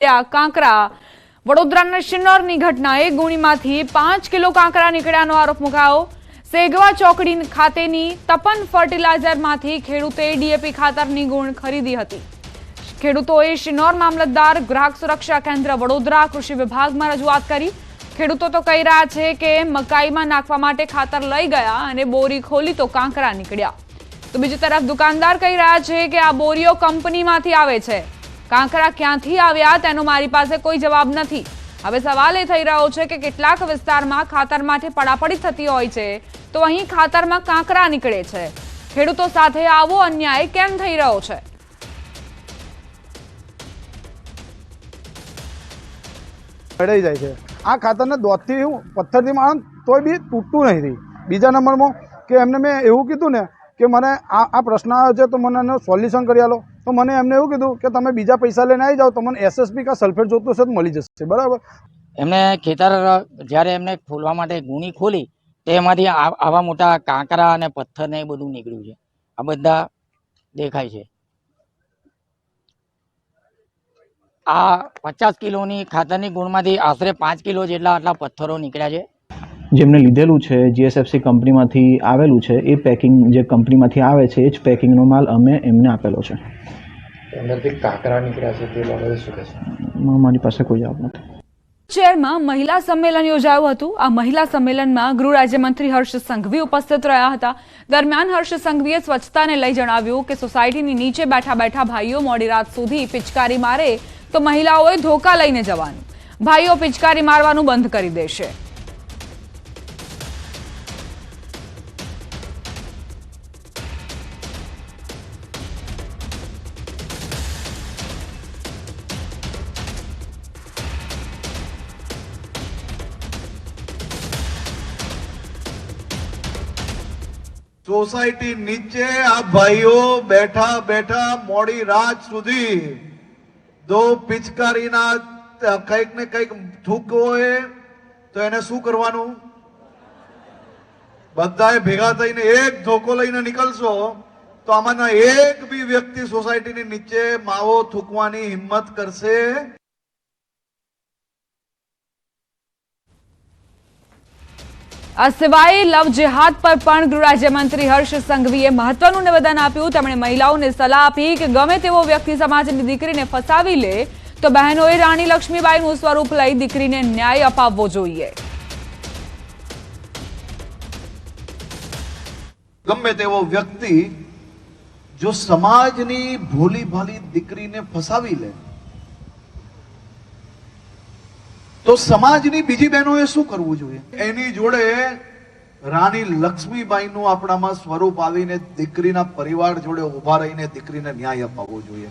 કાંકરા વડોદરાના શિન્નોરની ઘટના એક ગુણીમાંથી 5 કિલો કાંકરા નીકળ્યાનો આરોપ મુકાયો। સેગવા ચોકડી ખાતેની તપન ફર્ટિલાઇઝરમાંથી ખેડૂતે ડીએપી ખાતરની ગુણ ખરીદી હતી। ખેડૂતોએ શિન્નોર મામલતદાર ગ્રાહક સુરક્ષા કેન્દ્ર વડોદરા કૃષિ વિભાગમાં રજૂઆત કરી। ખેડૂતો તો કહી રહ્યા છે કે મકાઈમાં નાખવા માટે ખાતર લઈ ગયા અને બોરી ખોલી તો કાંકરા નીકળ્યા। તો બીજી તરફ દુકાનદાર કહી રહ્યા છે કે આ બોરીઓ કંપનીમાંથી આવે છે, કાંકરા ક્યાંથી આવ્યા તેનો મારી પાસે કોઈ જવાબ નથી। હવે સવાલ એ થઈ રહ્યો છે કે કેટલાક વિસ્તારમાં ખાતર માટે પડાપડી થતી હોય છે તો અહીં ખાતરમાં કાંકરા નીકળે છે। ખેડૂતો સાથે આવો અન્યાય કેમ થઈ રહ્યો છે? પડાઈ જાય છે આ ખાતરને દોતથી પથ્થરથી માણ તોય બી તૂટતું નથી। બીજા નંબરમાં કે એમને મેં એવું કીધું ને કે મને આ પ્રશ્ન આવ્યો છે તો મને એનો સોલ્યુશન કરી આલો, તો મને એમને એવું કીધું કે તમે બીજા પૈસા લઈને આવી જાઓ, તમને એસએસપી કા સલ્ફેટ જોતું હશે તો મળી જશે, બરાબર। એમને ખેતર જ્યારે એમને ખોલવા માટે ગુણી ખોલી તેમાંથી આવા મોટા કાંકરા અને પથ્થર ને એ બધું નીકળ્યું છે। આ બધા દેખાય છે। આ 50 કિલોની ખાતરની ગુણમાંથી આશરે 5 કિલો જેટલા આટલા પથ્થરો નીકળ્યા છે। જેમને લીધેલું છે જીએસએફસી કંપનીમાંથી આવેલું છે, એ પેકિંગ જે કંપનીમાંથી આવે છે એ જ પેકિંગનો માલ અમે એમને આપેલો છે। અંદરથી કાંકરા નીકળ્યા છે તે બાબતે શું કહેશો? મારી પાસે કોઈ જવાબ નથી। શહેરમાં મહિલા સંમેલન યોજાયું હતું। આ મહિલા સંમેલનમાં ગૃહ રાજ્યમંત્રી હર્ષ સંઘવી ઉપસ્થિત રહ્યા હતા। દરમિયાન હર્ષ સંઘવીએ સ્વચ્છતાને લઈ જણાવ્યું કે સોસાયટીની નીચે બેઠા બેઠા ભાઈઓ મોડી રાત સુધી પિચકારી મારે તો મહિલાઓએ ધોકા લઈને જવાનું, ભાઈઓ પિચકારી મારવાનું બંધ કરી દેશે। सोसायटी नीचे आ भाइयों बैठा बैठा मोड़ी रात सुधी दो पिचकारी ना कईक ने कईक थूको है तो એને શું કરવાનું? બધાએ ભેગા થઈને એક ધોકો લઈને નીકળશો તો આમાંના એક બી વ્યક્તિ સોસાયટીની નીચે માવો થૂકવાની હિંમત કરશે? આ સિવાય લવ જેહાદ પર પણ ગૃહ રાજ્યમંત્રી હર્ષ સંઘવીએ મહત્વનું નિવેદન આપ્યું। તેમણે મહિલાઓને સલાહ આપી કે ગમે તેવો વ્યક્તિ સમાજની દીકરીને ફસાવી લે તો બહેનોએ રાણી લક્ષ્મીબાઈનું સ્વરૂપ લઈ દીકરીને ન્યાય અપાવવો જોઈએ। ગમે તેવો વ્યક્તિ જો સમાજની ભોલી ભાલી દીકરીને ફસાવી લે તો સમાજની બીજી બહેનોએ શું કરવું જોઈએ? એની જોડે રાણી લક્ષ્મીબાઈનું આપણામાં સ્વરૂપ આવીને દીકરીના પરિવાર જોડે ઉભા રહીને દીકરીને ન્યાય અપાવવો જોઈએ।